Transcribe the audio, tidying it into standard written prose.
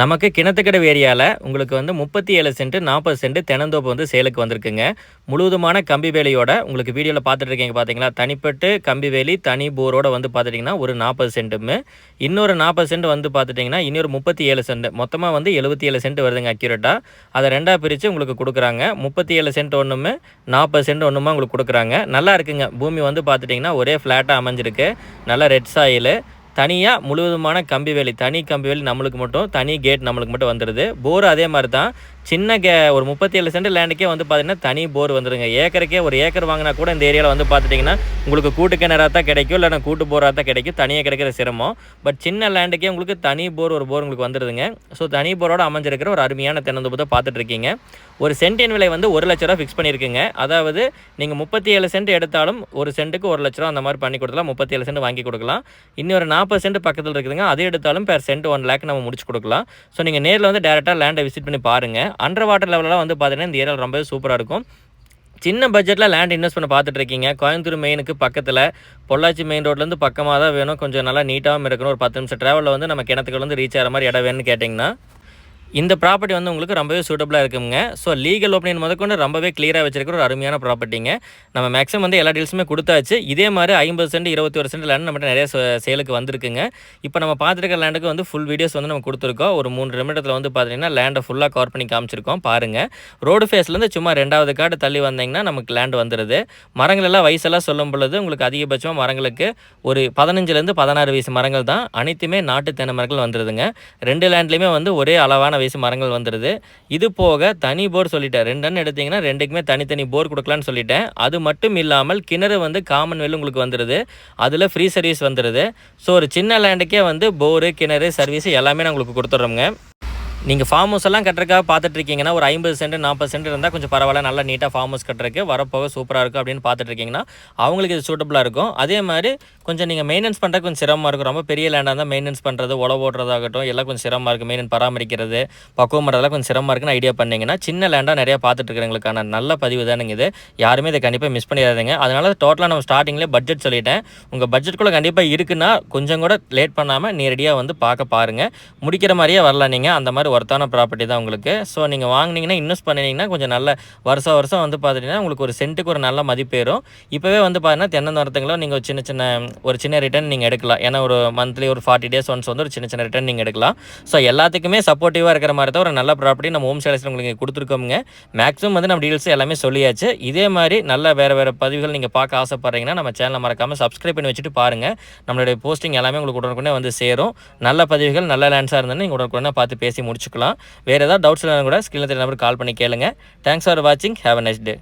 நமக்கு கிணத்துக்கடவு ஏரியாவில் உங்களுக்கு வந்து 37 சென்ட் 40 சென்ட் தென்னந்தோப்பு வந்து சேலுக்கு வந்திருக்குங்க. முழுவதுமான கம்பி வேலியோட உங்களுக்கு வீடியோவில் பார்த்துட்டு இருக்கீங்க பார்த்தீங்களா, தனிப்பட்டு கம்பி வேலி தனி போரோட வந்து பார்த்துட்டிங்கன்னா ஒரு 40 சென்ட்டுமே, இன்னொரு 40 சென்ட் வந்து பார்த்துட்டிங்கன்னா இன்னொரு 37 சென்ட், மொத்தமாக வந்து 77 சென்ட் வருதுங்க அக்யூரேட்டாக. அதை ரெண்டாக பிரித்து உங்களுக்கு கொடுக்குறாங்க. 37 சென்ட் ஒன்றுமே 40 சென்ட் ஒன்றுமா உங்களுக்கு கொடுக்குறாங்க. நல்லா இருக்குங்க. பூமி வந்து பார்த்துட்டிங்கன்னா ஒரே ஃப்ளாட்டாக அமைஞ்சிருக்கு. நல்லா ரெட் சாயிலு, தனியாக முழுவதுமான கம்பி வேலி, தனி கம்பி வேலி நம்மளுக்கு மட்டும், தனி கேட் நம்மளுக்கு மட்டும் வந்துடுது. போர் அதே மாதிரி தான். சின்ன ஒரு 37 சென்ட் லேண்டுக்கே வந்து பார்த்தீங்கன்னா தனி போர் வந்துடுங்க. ஏக்கருக்கே ஒரு ஏக்கர் வாங்கினா கூட இந்த ஏரியாவில் வந்து பார்த்துட்டிங்கன்னா உங்களுக்கு கூட்டு கிணறாக தான் கிடைக்கும், இல்லைனா கூட்டு போராக தான் கிடைக்கும். தனியாக கிடைக்கிற சிரமம். பட் சின்ன லேண்டுக்கே உங்களுக்கு தனி போர் ஒரு போர் உங்களுக்கு வந்துடுதுங்க. ஸோ தனி போரோட அமைஞ்சிருக்கிற ஒரு அருமையான தென்னந்தோப்பு தான் பார்த்துட்ருக்கீங்க. ஒரு சென்டின் விலை வந்து 1 லட்ச ரூபா ஃபிக்ஸ் பண்ணியிருக்குங்க. அதாவது நீங்கள் 37 சென்ட் எடுத்தாலும் ஒரு சென்ட்டுக்கு 1 லட்ச ரூபா அந்த மாதிரி பண்ணி கொடுக்கலாம். 37 சென்ட் வாங்கி கொடுக்கலாம். இன்னொரு 40 சென்ட் பக்கத்தில் இருக்குதுங்க. அது எடுத்தாலும் பெர் சென்ட் 1 லேக் நம்ம முடிச்சு கொடுக்கலாம். ஸோ நீங்கள் நேரில் வந்து டேரெக்டாக லேண்டை விசிட் பண்ணி பாருங்கள். அண்டர் வாட்டர் லெவலெலாம் வந்து பார்த்தீங்கன்னா இந்த ஏரியாவில் ரொம்பவே சூப்பராக இருக்கும். சின்ன பட்ஜெட்டில் லேண்ட் இன்வெஸ்ட் பண்ண பார்த்துட்ருக்கீங்க. கோயம்புத்தூர் மெயினுக்கு பக்கத்தில், பொள்ளாச்சி மெயின் ரோட்லேருந்து பக்கமாக தான் வேணும். கொஞ்சம் நல்லா நீட்டாகவும் இருக்கணும். ஒரு 10 நிமிஷம் ட்ராவலில் வந்து நம்ம கிணத்துக்குள்ள வந்து ரீச் ஆகிற மாதிரி இடம் வேணும்னு கேட்டிங்கன்னா இந்த ப்ராப்பர்ட்டி வந்து உங்களுக்கு ரொம்பவே சூட்டபுளாக இருக்குங்க. ஸோ லீகல் ஒப்பீனியன் முதற்கொண்டு ரொம்பவே கிளியராக வச்சிருக்கிற ஒரு அருமையான ப்ராப்பர்ட்டிங்க. நம்ம மேக்ஸிமம் வந்து எல்லா டீல்ஸுமே கொடுத்தாச்சு. இதே மாதிரி 50 சென்ட் 21 சென்ட் லேண்ட் நம்மகிட்ட நிறைய சேலுக்கு வந்திருக்குங்க. இப்போ நம்ம பார்த்துருக்க லேண்டுக்கு வந்து ஃபுல் வீடியோஸ் வந்து நம்ம கொடுத்துருக்கோம். ஒரு 3 நிமிடத்தில் வந்து பார்த்தீங்கன்னா லேண்டை ஃபுல்லாக கவர் பண்ணி காமிச்சிருக்கோம் பாருங்கள். ரோடு ஃபேஸ்லேருந்து சும்மா 2வது கார்டு தள்ளி வந்தீங்கன்னா நமக்கு லேண்ட் வந்துடுது. மரங்கள் எல்லாம் வயசெல்லாம் சொல்லும் பொழுது உங்களுக்கு அதிகபட்சமாக மரங்களுக்கு ஒரு 15லேருந்து 16 வயசு மரங்கள் தான். அனைத்துமே நாட்டு தென்னை மரங்கள் வந்துடுதுங்க. 2 லேண்ட்லேயுமே வந்து ஒரே அளவான வயசு மரங்கள் வந்துடுது. இது போக தனி போர் சொல்லிட்டேன். 2 டன் எடுத்தீங்கன்னா 2க்குமே தனித்தனி போர் கொடுக்கலான்னு சொல்லிட்டேன். அது மட்டும் இல்லாமல் கிணறு வந்து காமன் வெல் உங்களுக்கு வந்துடுது. அதில் ஃப்ரீ சர்வீஸ் வந்துடுது. ஸோ ஒரு சின்ன லேண்டுக்கே வந்து போரு, கிணறு, சர்வீஸ் எல்லாமே நான் உங்களுக்கு கொடுத்துட்றோங்க. நீங்கள் ஃபார்ம் ஹவுஸ் எல்லாம் கட்டுறதுக்காக பார்த்துட்ருக்கீங்கன்னா ஒரு 50 சென்ட் 40 சென்ட் இருந்தால் கொஞ்சம் பரவாயில்ல, நல்லா நீட்டாக ஃபார்ம் ஹவுஸ் கட்டுறதுக்கு வரப்போக சூப்பராக இருக்கும் அப்படின்னு பார்த்துட்ருக்கீங்கன்னா அவங்களுக்கு இது சூட்டபுளாக இருக்கும். அதே மாதிரி கொஞ்சம் நீங்கள் மெயின்டெனன்ஸ் பண்ணுறதுக்கு கொஞ்சம் சிரமமாக இருக்கும். ரொம்ப பெரிய லேண்டாக இருந்தால் மெயின்டெனன்ஸ் பண்ணுறது, உழவு ஓட்டுறதாகட்டும் எல்லாம் கொஞ்சம் சிரமமாக இருக்குது. பராமரிக்கிறது, பக்குவம் பண்ணுறதெல்லாம் கொஞ்சம் சிரமமாக இருக்குன்னு ஐடியா பண்ணிங்கன்னா சின்ன லேண்டாக நிறையா பார்த்துட்ருக்கிறவங்களுக்கான நல்ல பதிவு தானுங்க இது. யாருமே இதை கண்டிப்பாக மிஸ் பண்ணிடாதீங்க. அதனால் டோட்டலாக நம்ம ஸ்டார்டிங்லேயே பட்ஜெட் சொல்லிட்டேன். உங்கள் பட்ஜெட்குள்ளே கண்டிப்பாக இருக்குன்னா கொஞ்சம் கூட லேட் பண்ணாமல் நேரடியாக வந்து பார்க்க பாருங்கள். முடிக்கிற மாதிரியே வரலாம். நீங்கள் அந்த மாதிரி ஒர்த்தான ப்ராப்பர்ட்டி தான் உங்களுக்கு. ஸோ நீங்கள் வாங்கினீங்கன்னா இன்வெஸ்ட் பண்ணிங்கன்னா கொஞ்சம் நல்ல வருஷம் வந்து பார்த்துட்டிங்கன்னா உங்களுக்கு ஒரு சென்ட்டுக்கு ஒரு நல்ல மதிப்பேறும். இப்போவே வந்து பார்த்தீங்கன்னா தென்னந்தோட்டத்துங்களோ நீங்கள் ஒரு சின்ன ரிட்டர்ன் நீங்கள் எடுக்கலாம். ஏன்னா ஒரு மந்த்லி ஒரு 40 டேஸ் ஒன்ஸ் வந்து ஒரு சின்ன ரிட்டர்ன் நீங்கள் எடுக்கலாம். ஸோ எல்லாத்துக்குமே சப்போர்ட்டிவாக இருக்கிற மாதிரி தான் ஒரு நல்ல ப்ராப்பர்ட்டி நம்ம ஹோம் சேல்ஸில் உங்களுக்கு கொடுத்துருக்கோங்க. மேக்ஸிமம் வந்து நம்ம டீல்ஸ் எல்லாமே சொல்லியாச்சு. இதே மாதிரி நல்ல வேறு பதிவுகள் நீங்கள் பார்க்க ஆசைப்பட்றீங்கன்னா நம்ம சேனலை மறக்காமல் சப்ஸ்கிரைப் பண்ணி வச்சுட்டு பாருங்கள். நம்மளுடைய போஸ்டிங் எல்லாமே உங்களுக்கு உடனுக்குடனே வந்து சேரும். நல்ல பதிவுகள் நல்ல லேண்ட்ஸாக இருந்ததுன்னு நீங்கள் உடனுக்குடனே பார்த்து பேசி முடிச்சுக்கலாம். வேறு ஏதாவது டவுட்ஸ் இருந்தாலும் கூட ஸ்க்ரீனில் தெரிய நம்பருக்கு கால் பண்ணி கேளுங்க. தேங்க்ஸ் ஃபார் வாட்சிங். Have a nice day.